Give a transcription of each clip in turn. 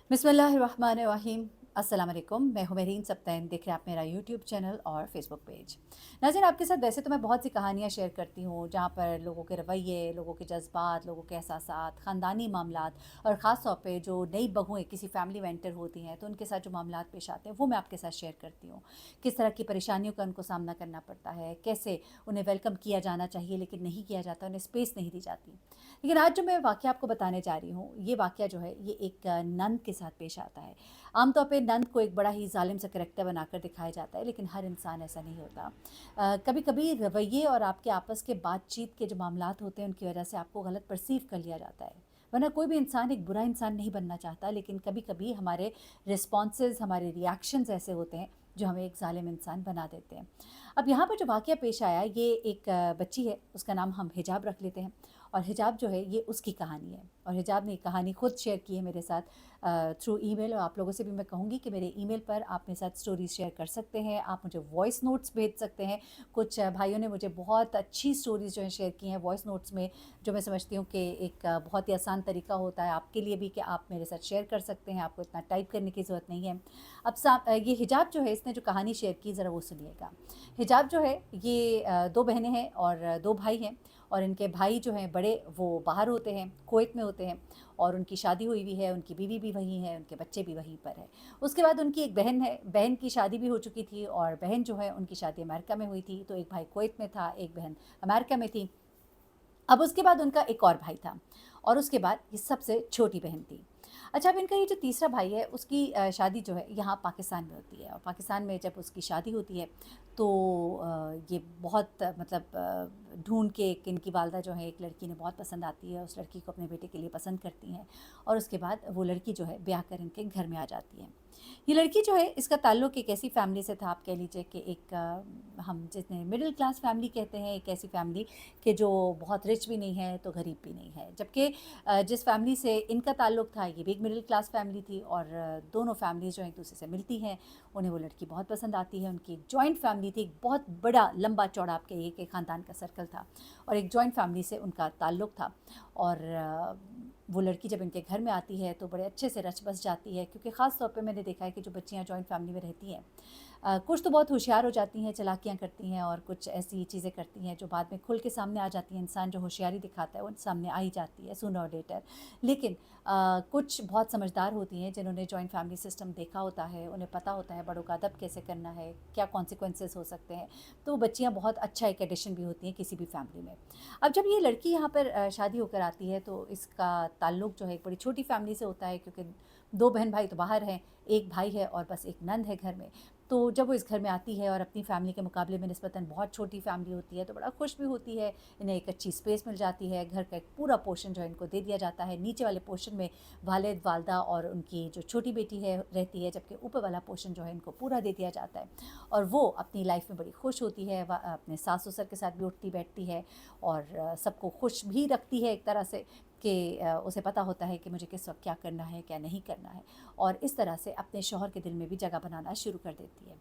बिस्मिल्लाहिर्रहमानिर्रहीम। अस्सलाम वालेकुम। मैं हूं मेरीन सब्तैन। देख रहे हैं आप मेरा यूट्यूब चैनल और फेसबुक पेज। नाज़रीन, आपके साथ वैसे तो मैं बहुत सी कहानियां शेयर करती हूं जहां पर लोगों के रवैये, लोगों के जज्बात, लोगों के एहसासात, ख़ानदानी मामलात और ख़ास तौर पे जो नई बहुएं किसी फैमिली में एंटर होती हैं तो उनके साथ जो मामलात पेश आते हैं वो मैं आपके साथ शेयर करती हूँ। किस तरह की परेशानियों का उनको सामना करना पड़ता है, कैसे उन्हें वेलकम किया जाना चाहिए लेकिन नहीं किया जाता, उन्हें स्पेस नहीं दी जाती। लेकिन आज जो मैं वाक़या आपको बताने जा रही हूँ, ये वाक़या जो है ये एक नन के साथ पेश आता है। आमतौर पे नंद को एक बड़ा ही ज़ालिम सा करैक्टर बनाकर दिखाया जाता है, लेकिन हर इंसान ऐसा नहीं होता। कभी-कभी रवैये और आपके आपस के बातचीत के जो मामलात होते हैं, उनकी वजह से आपको गलत परसीव कर लिया जाता है। वरना कोई भी इंसान एक बुरा इंसान नहीं बनना चाहता, लेकिन कभी-कभी हमारे रिस्पॉन्सेज़, हमारे रिएक्शंस ऐसे होते हैं, जो हमें एक ज़ालिम इंसान बना देते हैं। अब यहाँ पर जो वाक़या पेश आया, ये एक बच्ची है, उसका नाम हम हिजाब रख लेते हैं और हिजाब जो है, ये उसकी कहानी है और हिजाब ने ये कहानी खुद शेयर की है मेरे साथ थ्रू ईमेल। और आप लोगों से भी मैं कहूँगी कि मेरे ईमेल पर आप मेरे साथ स्टोरीज़ शेयर कर सकते हैं, आप मुझे वॉइस नोट्स भेज सकते हैं। कुछ भाइयों ने मुझे बहुत अच्छी स्टोरीज़ जो हैं शेयर की हैं वॉइस नोट्स में, जो मैं समझती हूँ कि एक बहुत ही आसान तरीका होता है आपके लिए भी कि आप मेरे साथ शेयर कर सकते हैं, आपको इतना टाइप करने की ज़रूरत नहीं है। अब ये हिजाब जो है, इसने जो कहानी शेयर की ज़रा वो सुनिएगा। हिजाब जो है ये 2 बहनें हैं और 2 भाई हैं और इनके भाई जो हैं बड़े, वो बाहर होते हैं, कुवैत में होते हैं और उनकी शादी हुई हुई है, उनकी बीवी भी वहीं है, उनके बच्चे भी वहीं पर हैं। उसके बाद उनकी एक बहन है, बहन की शादी भी हो चुकी थी और बहन जो है उनकी शादी अमेरिका में हुई थी, तो एक भाई कुवैत में था, एक बहन अमेरिका में थी। अब उसके बाद उनका एक और भाई था और उसके बाद ये सबसे छोटी बहन थी। अच्छा, अब इनका ये जो तीसरा भाई है उसकी शादी जो है यहाँ पाकिस्तान में होती है और पाकिस्तान में जब उसकी शादी होती है तो ये बहुत मतलब ढूंढ के कि इनकी वालदा जो है एक लड़की ने बहुत पसंद आती है, उस लड़की को अपने बेटे के लिए पसंद करती हैं और उसके बाद वो लड़की जो है ब्याह कर इनके घर में आ जाती है। ये लड़की जो है, इसका ताल्लुक़ एक ऐसी फैमिली से था, आप कह लीजिए कि एक हम जितने मिडिल क्लास फैमिली कहते हैं, एक ऐसी फैमिली कि जो बहुत रिच भी नहीं है तो गरीब भी नहीं है। जबकि जिस फैमिली से इनका ताल्लुक़ था ये भी एक मिडिल क्लास फैमिली थी और दोनों फैमिलीज़ जो एक दूसरे से मिलती हैं, उन्हें वो लड़की बहुत पसंद आती है। उनकी एक जॉइंट फैमिली थी, एक बहुत बड़ा लंबा चौड़ा आप कहिए कि ख़ानदान का सर्कल था और एक जॉइंट फैमिली से उनका ताल्लुक़ था। और वो लड़की जब इनके घर में आती है तो बड़े अच्छे से रच बस जाती है, क्योंकि ख़ास तौर पे मैंने देखा है कि जो बच्चियाँ जॉइंट फैमिली में रहती हैं, कुछ तो बहुत होशियार हो जाती हैं, चालाकियाँ करती हैं और कुछ ऐसी चीज़ें करती हैं जो बाद में खुल के सामने आ जाती हैं। इंसान जो होशियारी दिखाता है वो सामने आ ही जाती है सूनर और लेटर। लेकिन कुछ बहुत समझदार होती हैं जिन्होंने जॉइंट फैमिली सिस्टम देखा होता है, उन्हें पता होता है बड़ों का अदब कैसे करना है, क्या कॉन्सिक्वेंसेस हो सकते हैं। तो वो बच्चियाँ बहुत अच्छा एक एडिशन भी होती हैं किसी भी फैमिली में। अब जब ये लड़की यहाँ पर शादी होकर आती है तो इसका ताल्लुक़ जो है एक बड़ी छोटी फैमिली से होता है, क्योंकि 2 बहन भाई तो बाहर हैं, 1 भाई है और बस 1 नंद है घर में। तो जब वो इस घर में आती है और अपनी फ़ैमिली के मुकाबले में निस्बतन बहुत छोटी फ़ैमिली होती है, तो बड़ा खुश भी होती है। इन्हें एक अच्छी स्पेस मिल जाती है, घर का एक पूरा पोर्शन जो है इनको दे दिया जाता है। नीचे वाले पोर्शन में वालिद, वालदा और उनकी जो छोटी बेटी है रहती है, जबकि ऊपर वाला पोर्शन जो है इनको पूरा दे दिया जाता है। और वो अपनी लाइफ़ में बड़ी खुश होती है, अपने सास-ससुर के साथ भी उठती-बैठती है और सबको खुश भी रखती है एक तरह से कि उसे पता होता है कि मुझे किस वक़्त क्या करना है, क्या नहीं करना है, और इस तरह से अपने शौहर के दिल में भी जगह बनाना शुरू कर देती है।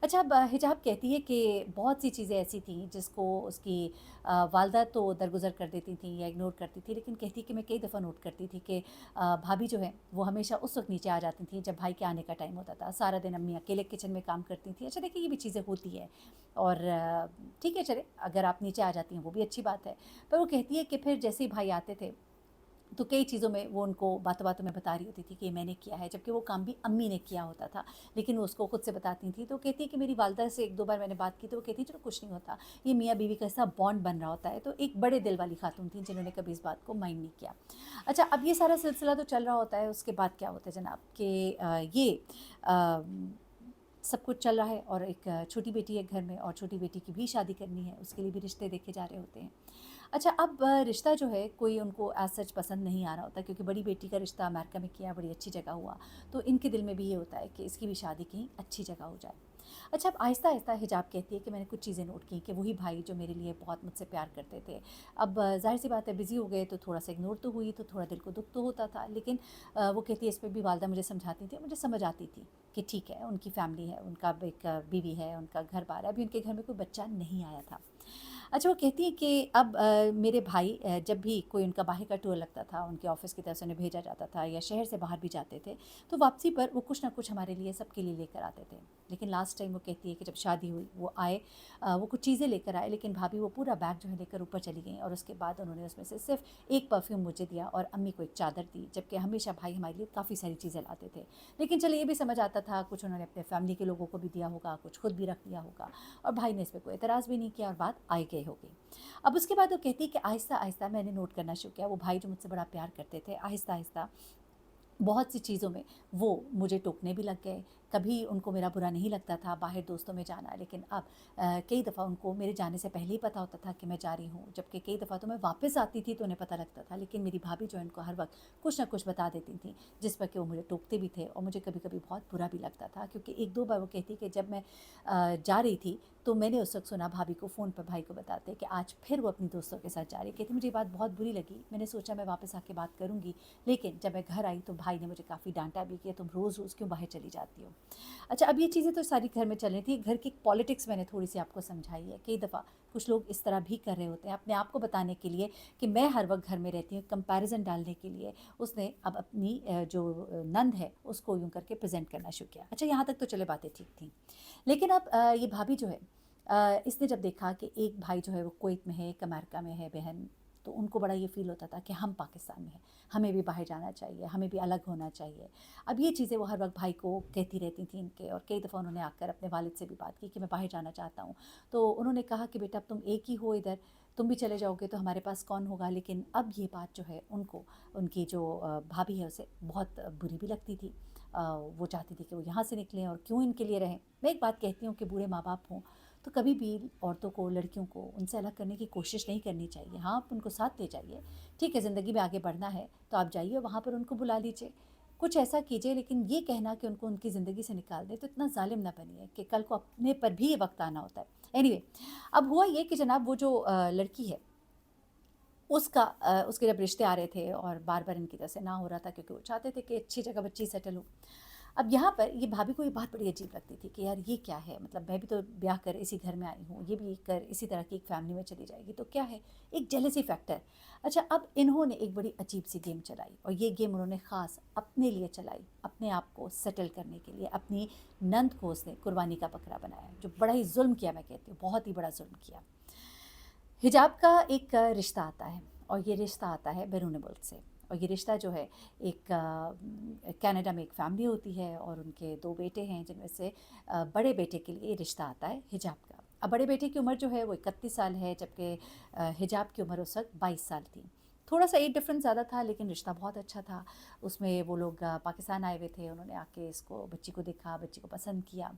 अच्छा, अब हिजाब कहती है कि बहुत सी चीज़ें ऐसी थीं जिसको उसकी वालदा तो दरगुज़र कर देती थीं या इग्नोर करती थी, लेकिन कहती है कि मैं कई दफ़ा नोट करती थी कि भाभी जो है वो हमेशा उस वक़्त नीचे आ जाती थी जब भाई के आने का टाइम होता था। सारा दिन अम्मी अकेले किचन में काम करती थी। अच्छा देखिए, ये भी चीज़ें होती हैं और ठीक है, चले अगर आप नीचे आ जाती हैं वो भी अच्छी बात है। पर वो कहती है कि फिर जैसे ही भाई आते थे तो कई चीज़ों में वो उनको बातों-बातों में बता रही होती थी कि ये मैंने किया है, जबकि वो काम भी अम्मी ने किया होता था, लेकिन वो उसको खुद से बताती थी। तो कहती है कि मेरी वालदा से 1-2 बार मैंने बात की तो वो कहती चलो कुछ नहीं होता, ये मियाँ-बीवी का ऐसा बॉन्ड बन रहा होता है। तो एक बड़े दिल वाली खातून थी जिन्होंने कभी इस बात को माइंड नहीं किया। अच्छा, अब ये सारा सिलसिला तो चल रहा होता है, उसके बाद क्या होता है जनाब कि ये अ, सब कुछ चल रहा है और एक छोटी बेटी है घर में और छोटी बेटी की भी शादी करनी है, उसके लिए भी रिश्ते देखे जा रहे होते हैं। अच्छा, अब रिश्ता जो है कोई उनको एज़ सच पसंद नहीं आ रहा होता, क्योंकि बड़ी बेटी का रिश्ता अमेरिका में किया, बड़ी अच्छी जगह हुआ, तो इनके दिल में भी ये होता है कि इसकी भी शादी कहीं अच्छी जगह हो जाए। अच्छा, अब आहिस्ता-आहिस्ता हिजाब कहती है कि मैंने कुछ चीज़ें नोट की कि वही भाई जो मेरे लिए बहुत मुझसे प्यार करते थे, अब ज़ाहिर-सी बात है बिज़ी हो गए तो थोड़ा-सा इग्नोर तो हुई, तो थोड़ा दिल को दुःख तो होता था, लेकिन वो कहती है इस पे भी वालदा मुझे समझाती थी, मुझे समझ आती थी कि ठीक है, उनकी फ़ैमिली है, उनका एक बीवी है, उनका घर-बार है, अभी उनके घर में कोई बच्चा नहीं आया था। अच्छा, वो कहती हैं कि अब मेरे भाई जब भी कोई उनका बाहर का टूर लगता था, उनके ऑफ़िस की तरफ से उन्हें भेजा जाता था या शहर से बाहर भी जाते थे, तो वापसी पर वो कुछ ना कुछ हमारे लिए, सबके लिए लेकर आते थे। लेकिन लास्ट टाइम वो कहती है कि जब शादी हुई, वो आए, वो कुछ चीज़ें लेकर आए, लेकिन भाभी वो पूरा बैग जो है लेकर ऊपर चली गईं, और उसके बाद उन्होंने उसमें से सिर्फ़ एक परफ्यूम मुझे दिया और अम्मी को एक चादर दी, जबकि हमेशा भाई हमारे लिए काफ़ी सारी चीज़ें लाते थे। लेकिन चलिए, ये भी समझ आता था, कुछ उन्होंने अपने फैमिली के लोगों को भी दिया होगा, कुछ खुद भी रख लिया होगा, और भाई ने इस पे कोई एतराज़ भी नहीं किया और बात आए गए हो गई। अब उसके बाद वो कहती है कि आहिस्ता-आहिस्ता मैंने नोट करना शुरू किया, वो भाई जो मुझसे बड़ा प्यार करते थे, आहिस्ता-आहिस्ता बहुत सी चीज़ों में वो मुझे टोकने भी लग गए। कभी उनको मेरा बुरा नहीं लगता था बाहर दोस्तों में जाना, लेकिन अब कई दफ़ा उनको मेरे जाने से पहले ही पता होता था कि मैं जा रही हूँ, जबकि कई दफ़ा तो मैं वापस आती थी तो उन्हें पता लगता था। लेकिन मेरी भाभी जो है उनको हर वक्त कुछ ना कुछ बता देती थी, जिस पर कि वो मुझे टोकते भी थे, और मुझे कभी कभी बहुत बुरा भी लगता था, क्योंकि एक दो बार वो कहती कि जब मैं जा रही थी, तो मैंने उस वक्त सुना भाभी को फ़ोन पर भाई को बताते कि आज फिर वो अपनी दोस्तों के साथ जा रही। कहती मुझे ये बात बहुत बुरी लगी, मैंने सोचा मैं वापस आके बात करूँगी, लेकिन जब मैं घर आई तो भाई ने मुझे काफ़ी डांटा भी कि तुम रोज़ रोज़ क्यों बाहर चली जाती हो। अच्छा, अब ये चीज़ें तो सारी घर में चल रही थी, घर की पॉलिटिक्स मैंने थोड़ी सी आपको समझाई है। कई दफ़ा कुछ लोग इस तरह भी कर रहे होते हैं अपने आप को बताने के लिए कि मैं हर वक्त घर में रहती हूँ, कंपैरिजन डालने के लिए उसने अब अपनी जो नंद है उसको यूँ करके प्रेजेंट करना शुरू किया। अच्छा, यहाँ तक तो चले बातें ठीक थी, लेकिन अब ये भाभी जो है, इसने जब देखा कि एक भाई जो है वो कुवैत में है, एक अमेरिका में है बहन, तो उनको बड़ा ये फ़ील होता था कि हम पाकिस्तान में हैं, हमें भी बाहर जाना चाहिए, हमें भी अलग होना चाहिए। अब ये चीज़ें वो हर वक्त भाई को कहती रहती थी इनके, और कई दफ़ा उन्होंने आकर अपने वालिद से भी बात की कि मैं बाहर जाना चाहता हूँ। तो उन्होंने कहा कि बेटा, अब तुम एक ही हो इधर, तुम भी चले जाओगे तो हमारे पास कौन होगा। लेकिन अब ये बात जो है उनको, उनकी जो भाभी है उसे बहुत बुरी भी लगती थी। वो चाहती थी कि वो यहाँ से निकलें और क्यों इनके लिए रहें। मैं एक बात कहती हूँ कि बूढ़े माँ बाप हों तो कभी भी औरतों को, लड़कियों को उनसे अलग करने की कोशिश नहीं करनी चाहिए। हाँ, आप उनको साथ ले जाइए, ठीक है, ज़िंदगी में आगे बढ़ना है तो आप जाइए, वहाँ पर उनको बुला लीजिए, कुछ ऐसा कीजिए। लेकिन ये कहना कि उनको उनकी ज़िंदगी से निकाल दें, तो इतना ज़ालिम ना बनिए कि कल को अपने पर भी ये वक्त आना होता है। एनीवे, अब हुआ ये कि जनाब वो जो लड़की है, उसके जब रिश्ते आ रहे थे और बार बार इनकी तरफ से ना हो रहा था, क्योंकि वो चाहते थे कि अच्छी जगह बच्ची सेटल हो। अब यहाँ पर ये भाभी को ये बात बड़ी अजीब लगती थी कि यार ये क्या है, मतलब मैं भी तो ब्याह कर इसी घर में आई हूँ, ये भी कर इसी तरह की एक फैमिली में चली जाएगी तो क्या है, एक जेलसी फैक्टर। अच्छा, अब इन्होंने एक बड़ी अजीब सी गेम चलाई, और ये गेम उन्होंने ख़ास अपने लिए चलाई, अपने आप को सेटल करने के लिए। अपनी नंद को उसने कुर्बानी का बकरा बनाया, जो बड़ा ही जुल्म किया, मैं कहती हूँ बहुत ही बड़ा जुल्म किया। हिजाब का एक रिश्ता आता है, और ये रिश्ता आता है बैरून मुल्क से। और ये रिश्ता जो है, एक कनाडा में एक फैमिली होती है और उनके दो बेटे हैं, जिनमें से बड़े बेटे के लिए ये रिश्ता आता है हिजाब का। अब बड़े बेटे की उम्र जो है वो 31 साल है, जबकि हिजाब की उम्र उस वक्त 22 साल थी। थोड़ा सा एज डिफरेंस ज़्यादा था, लेकिन रिश्ता बहुत अच्छा था। उसमें वो लोग पाकिस्तान आए हुए थे, उन्होंने आके इसको, बच्ची को देखा, बच्ची को पसंद किया।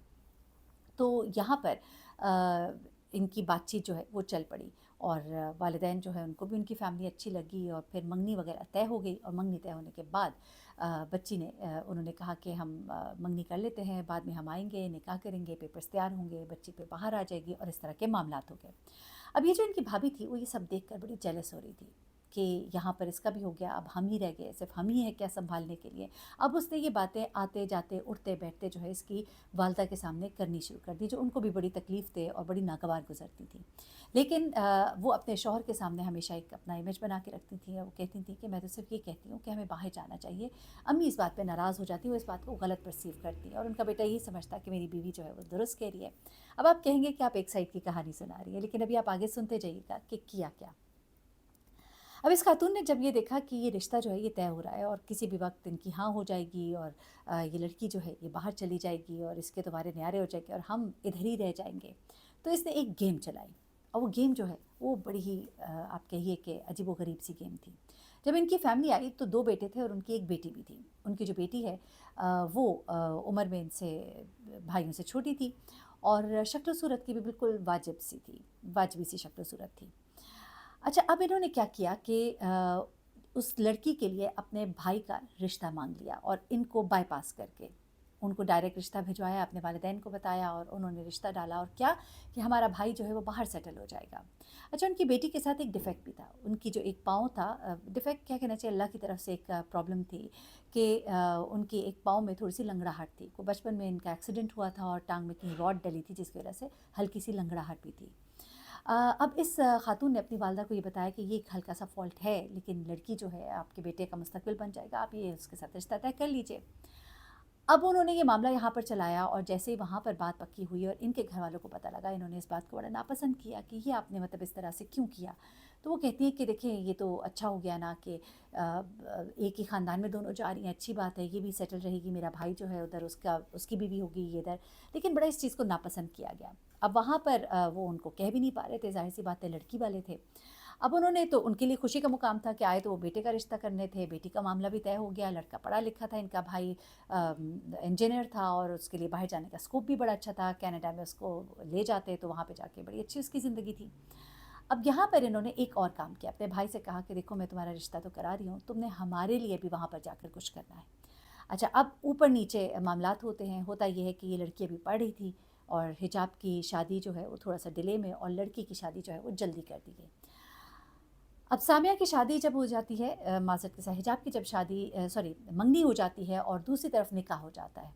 तो यहाँ पर इनकी बातचीत जो है वो चल पड़ी, और वालिदैन जो है उनको भी उनकी फ़ैमिली अच्छी लगी, और फिर मंगनी वगैरह तय हो गई। और मंगनी तय होने के बाद बच्ची ने उन्होंने कहा कि हम मंगनी कर लेते हैं, बाद में हम आएंगे, निकाह करेंगे, पेपर्स तैयार होंगे, बच्ची पे बाहर आ जाएगी, और इस तरह के मामलात हो गए। अब ये जो इनकी भाभी थी वो ये सब देखकर बड़ी जेलस हो रही थी कि यहाँ पर इसका भी हो गया, अब हम ही रह गए, सिर्फ हम ही हैं क्या संभालने के लिए। अब उसने ये बातें आते जाते, उठते बैठते जो है इसकी वालदा के सामने करनी शुरू कर दी, जो उनको भी बड़ी तकलीफ़ थे और बड़ी नागवार गुजरती थी। लेकिन वो अपने शौहर के सामने हमेशा एक अपना इमेज बना के रखती थी, और वो कहती थी कि मैं तो सिर्फ ये कहती हूँ कि हमें बाहर जाना चाहिए। अम्मी इस बात पर नाराज़ हो जाती, वो इस बात को गलत परसीव करती है, और उनका बेटा यही समझता कि मेरी बीवी जो है वो दुरुस्त कह रही है। अब आप कहेंगे कि आप एक साइड की कहानी सुना रही है, लेकिन अभी आप आगे सुनते जाइएगा कि किया क्या। अब इस खातून ने जब ये देखा कि ये रिश्ता जो है ये तय हो रहा है, और किसी भी वक्त इनकी हाँ हो जाएगी, और ये लड़की जो है ये बाहर चली जाएगी, और इसके दोबारे न्यारे हो जाएंगे, और हम इधर ही रह जाएंगे, तो इसने एक गेम चलाई। और वो गेम जो है वो बड़ी ही आप कहिए कि अजीबोगरीब सी गेम थी। जब इनकी फैमिली आई तो दो बेटे थे और उनकी एक बेटी भी थी। उनकी जो बेटी है वो उम्र में इनसे, भाइयों से छोटी थी, और शक्ल सूरत की भी बिल्कुल वाजिब सी थी, वाजबी सी शक्ल सूरत थी। अच्छा, अब इन्होंने क्या किया कि उस लड़की के लिए अपने भाई का रिश्ता मांग लिया, और इनको बाईपास करके उनको डायरेक्ट रिश्ता भिजवाया, अपने वालिदैन को बताया, और उन्होंने रिश्ता डाला। और क्या कि हमारा भाई जो है वो बाहर सेटल हो जाएगा। अच्छा, उनकी बेटी के साथ एक डिफ़ेक्ट भी था, उनकी जो एक पाँव था, डिफ़ेक्ट क्या कहना चाहिए, अल्लाह की तरफ से एक प्रॉब्लम थी कि उनकी एक पाँव में थोड़ी सी लंगड़ाहट थी। को बचपन में इनका एक्सीडेंट हुआ था और टांग में कहीं रॉड डली थी, जिसकी वजह से हल्की सी लंगड़ाहट भी थी। अब इस खातून ने अपनी वालदा को ये बताया कि ये एक हल्का सा फॉल्ट है, लेकिन लड़की जो है आपके बेटे का मुस्तकबिल बन जाएगा, आप ये उसके साथ रिश्ता तय कर लीजिए। अब उन्होंने ये मामला यहाँ पर चलाया और जैसे ही वहाँ पर बात पक्की हुई और इनके घर वालों को पता लगा, इन्होंने इस बात को बड़ा नापसंद किया कि ये आपने मतलब इस तरह से क्यों किया। तो वो कहती है कि देखिए ये तो अच्छा हो गया ना कि एक ही ख़ानदान में दोनों जा रही हैं, अच्छी बात है, ये भी सेटल रहेगी, मेरा भाई जो है उधर उसकी बीवी होगी ये इधर। लेकिन बड़ा इस चीज़ को नापसंद किया गया। अब वहाँ पर वो उनको कह भी नहीं पा रहे थे, ज़ाहिर सी बात है लड़की वाले थे। अब उन्होंने तो उनके लिए खुशी का मुकाम था कि आए तो वो बेटे का रिश्ता करने थे, बेटी का मामला भी तय हो गया, लड़का पढ़ा लिखा था, इनका भाई इंजीनियर था और उसके लिए बाहर जाने का स्कोप भी बड़ा अच्छा था, कनाडा में उसको ले जाते तो वहाँ पे जाके बड़ी अच्छी उसकी ज़िंदगी थी। अब यहाँ पर इन्होंने एक और काम किया, अपने भाई से कहा कि देखो मैं तुम्हारा रिश्ता तो करा रही हूँ, तुमने हमारे लिए भी वहाँ पर जाकर कुछ करना है। अच्छा, अब ऊपर नीचे मामलात होते हैं। होता ये है कि ये लड़की अभी पढ़ रही थी और हिजाब की शादी जो है वो थोड़ा सा डिले में, और लड़की की शादी जो है वो जल्दी कर दी गई। अब सामिया की शादी जब हो जाती है, माज़रत के साथ हिजाब की जब शादी सॉरी मंगनी हो जाती है और दूसरी तरफ निकाह हो जाता है।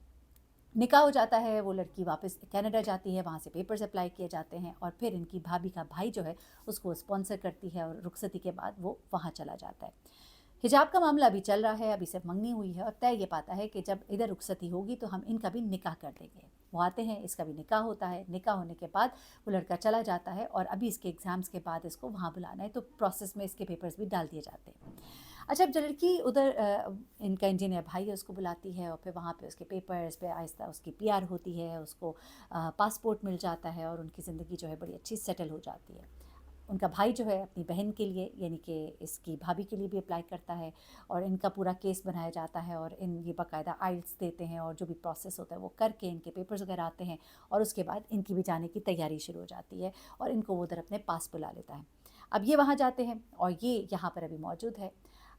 निकाह हो जाता है, वो लड़की वापस कनाडा जाती है, वहाँ से पेपर्स अप्लाई किए जाते हैं और फिर इनकी भाभी का भाई जो है उसको स्पॉन्सर करती है और रुखसती के बाद वो वहाँ चला जाता है। हिजाब का मामला अभी चल रहा है, अभी सिर्फ मंगनी हुई है और तय ये पाता है कि जब इधर रुखसती होगी तो हम इनका भी निकाह कर देंगे। वो आते हैं, इसका भी निकाह होता है। निकाह होने के बाद वो लड़का चला जाता है और अभी इसके एग्ज़ाम्स के बाद इसको वहाँ बुलाना है, तो प्रोसेस में इसके पेपर्स भी डाल दिए जाते हैं। अच्छा, अब जो लड़की उधर इनका इंजीनियर भाई है उसको बुलाती है और फिर वहाँ पे उसके पेपर्स पे आहिस्ता उसकी पीआर होती है, उसको पासपोर्ट मिल जाता है और उनकी ज़िंदगी जो है बड़ी अच्छी सेटल हो जाती है। उनका भाई जो है अपनी बहन के लिए यानी कि इसकी भाभी के लिए भी अप्लाई करता है और इनका पूरा केस बनाया जाता है और इन ये बाकायदा आइल्स देते हैं और जो भी प्रोसेस होता है वो करके इनके पेपर्स वगैरह आते हैं और उसके बाद इनकी भी जाने की तैयारी शुरू हो जाती है और इनको वो उधर अपने पास बुला लेता है। अब ये वहाँ जाते हैं और ये यहाँ पर अभी मौजूद है।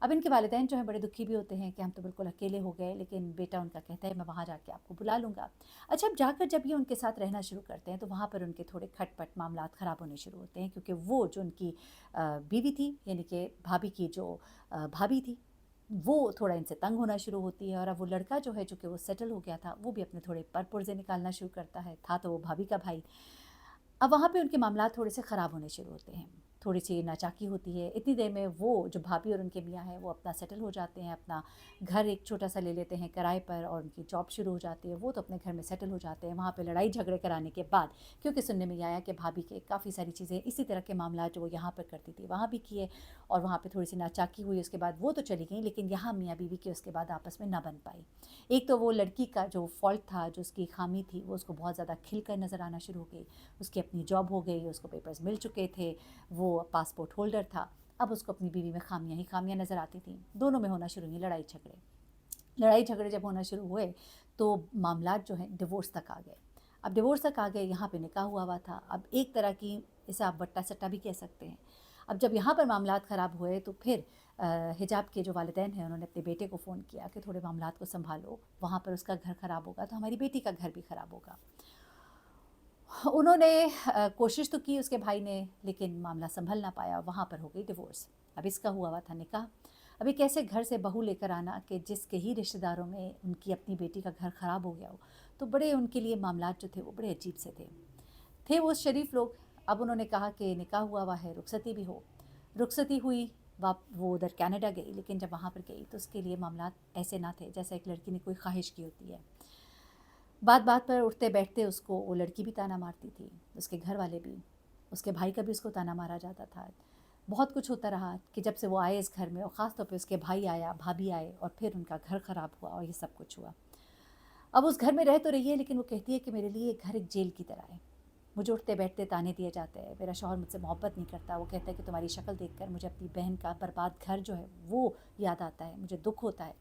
अब इनके वालिदैन जो हैं बड़े दुखी भी होते हैं कि हम तो बिल्कुल अकेले हो गए, लेकिन बेटा उनका कहता है मैं वहाँ जाके आपको बुला लूँगा। अच्छा, अब जाकर जब ये उनके साथ रहना शुरू करते हैं तो वहाँ पर उनके थोड़े खटपट मामलात ख़राब होने शुरू होते हैं, क्योंकि वो जो उनकी बीवी थी यानी कि भाभी की जो भाभी थी, वो थोड़ा इनसे तंग होना शुरू होती है और अब वो लड़का जो है चूँकि वो सेटल हो गया था, वो भी अपने थोड़े पर-पुर्ज़े निकालना शुरू करता है। था तो वो भाभी का भाई। अब वहाँ पे उनके मामलात थोड़े से ख़राब होने शुरू होते हैं, थोड़ी-सी नाचाकी होती है। इतनी देर में वो जो भाभी और उनके मियाँ हैं वो अपना सेटल हो जाते हैं, अपना घर एक छोटा-सा ले लेते हैं किराए पर और उनकी जॉब शुरू हो जाती है। वो तो अपने घर में सेटल हो जाते हैं। वहाँ पे लड़ाई झगड़े कराने के बाद, क्योंकि सुनने में ये आया कि भाभी के काफ़ी सारी चीज़ें इसी तरह के मामलात जो वो यहाँ पर करती थी वहाँ भी किए और वहाँ पे थोड़ी-सी नाचाकी हुई। उसके बाद वो तो चली गईं, लेकिन यहाँ मियाँ-बीवी की उसके बाद आपस में ना बन पाई। एक तो वो लड़की का जो फ़ॉल्ट था, जो उसकी ख़ामी थी, वो उसको बहुत ज़्यादा खिल कर नज़र आना शुरू हो गई। उसकी अपनी जॉब हो गई, उसको पेपर्स मिल चुके थे, वो पासपोर्ट होल्डर था। अब उसको अपनी बीवी में खामियां ही खामियां नज़र आती थीं। दोनों में होना शुरू हुई लड़ाई झगड़े। लड़ाई झगड़े जब होना शुरू हुए तो मामलात जो हैं डिवोर्स तक आ गए। अब डिवोर्स तक आ गए, यहाँ पे निकाह हुआ था। अब एक तरह की इसे आप बट्टा सट्टा भी कह सकते हैं। अब जब यहाँ पर मामलात ख़राब हुए तो फिर हिजाब के जो वालिदैन हैं उन्होंने अपने बेटे को फ़ोन किया कि थोड़े मामलात को संभालो, वहाँ पर उसका घर ख़राब होगा तो हमारी बेटी का घर भी ख़राब होगा। उन्होंने कोशिश तो की उसके भाई ने, लेकिन मामला संभल ना पाया, वहाँ पर हो गई डिवोर्स। अब इसका हुआ था निकाह। अभी कैसे घर से बहू लेकर आना कि जिसके ही रिश्तेदारों में उनकी अपनी बेटी का घर ख़राब हो गया हो, तो बड़े उनके लिए मामलात जो थे वो बड़े अजीब से थे वो शरीफ लोग। अब उन्होंने कहा कि निकाह हुआ है, रुखसती भी हो। रुखसती हुई, वो उधर कनाडा गई, लेकिन जब वहाँ पर गई तो उसके लिए मामलात ऐसे ना थे जैसे एक लड़की ने कोई ख्वाहिश की होती है। बात बात पर उठते बैठते उसको वो लड़की भी ताना मारती थी, उसके घर वाले भी, उसके भाई का भी उसको ताना मारा जाता था। बहुत कुछ होता रहा कि जब से वो आए इस घर में, और ख़ास तौर पे उसके भाई आया, भाभी आए और फिर उनका घर ख़राब हुआ और ये सब कुछ हुआ। अब उस घर में रह तो रही है, लेकिन वो कहती है कि मेरे लिए घर एक जेल की तरह है। मुझे उठते बैठते ताने दिए जाते हैं, मेरा शौहर मुझसे मोहब्बत नहीं करता। वो कहता है कि तुम्हारी शक्ल देखकर मुझे अपनी बहन का बर्बाद घर जो है वो याद आता है, मुझे दुख होता है।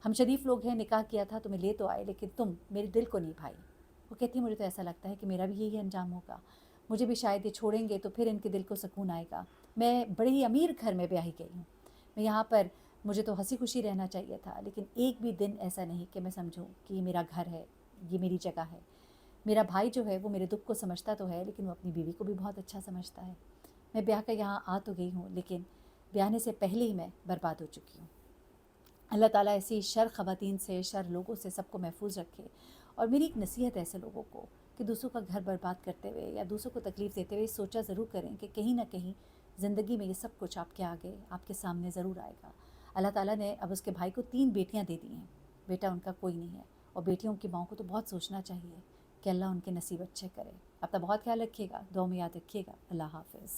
हम शरीफ लोग हैं, निकाह किया था, तुम्हें ले तो आए, लेकिन तुम मेरे दिल को नहीं भाई। वो कहती है मुझे तो ऐसा लगता है कि मेरा भी यही अंजाम होगा, मुझे भी शायद ये छोड़ेंगे तो फिर इनके दिल को सुकून आएगा। मैं बड़े ही अमीर घर में ब्याही गई हूँ, मैं यहाँ पर, मुझे तो हंसी खुशी रहना चाहिए था, लेकिन एक भी दिन ऐसा नहीं कि मैं समझूँ कि ये मेरा घर है, ये मेरी जगह है। मेरा भाई जो है वो मेरे दुख को समझता तो है, लेकिन वो अपनी बीवी को भी बहुत अच्छा समझता है। मैं ब्याह कर यहाँ आ तो गई हूँ, लेकिन ब्याहने से पहले ही मैं बर्बाद हो चुकी हूँ। अल्लाह ताला ऐसी शर ख़वातीन से, शर लोगों से सबको महफूज रखे। और मेरी एक नसीहत है ऐसे लोगों को کہ دوسروں کا گھر برباد کرتے ہوئے یا دوسروں کو تکلیف دیتے ہوئے سوچا ضرور کریں کہ کہیں نہ کہیں زندگی میں یہ سب کچھ آپ کے آگے آپ کے سامنے ضرور آئے گا۔ اللہ تعالیٰ نے اب اس کے بھائی کو 3 بیٹیاں دے دی ہیں، بیٹا ان کا کوئی نہیں ہے، اور بیٹیوں کی ماؤں کو تو بہت سوچنا چاہیے کہ اللہ ان کے نصیب اچھے کرے۔ اپنا بہت خیال رکھیے گا، دعا میں یاد رکھیے گا۔ اللہ حافظ۔